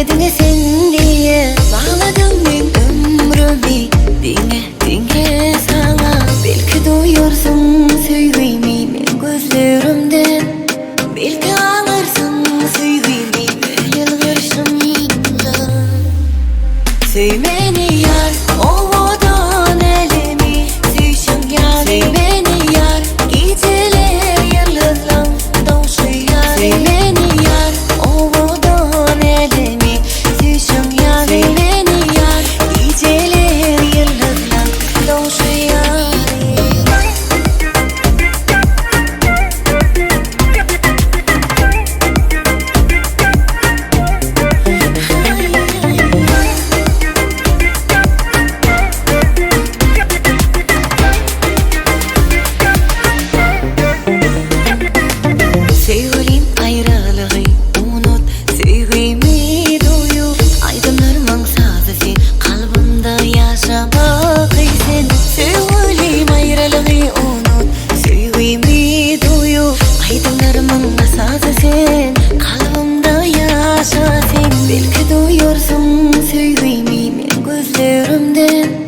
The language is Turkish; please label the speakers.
Speaker 1: dinle sen diye bağladım ben ömrümü. Dinle sana. Belki duyuyorsun sevgimi men gözlerimden. Belki ağlarsın sevgimi yılgırışımda. Sevmeni yar ovadan elimi süşüm yar. Sevmeni yar geceler yıldızlar doğuşuyor. Sevmeni yar ovadan elimi süşüm yar. Sevmeni yar geceler yıldızlar doğuşuyor. Sevgilim ayrılığı unut, sevgimi duyu. Aydınlarımın sazı sen, kalbimde yaşamak sen. Sevgilim ayrılığı unut, sevgimi duyu. Aydınlarımın sazı sen, kalbimde yaşa sen. Belki duyuyorsun sevgimi men gözlerimden.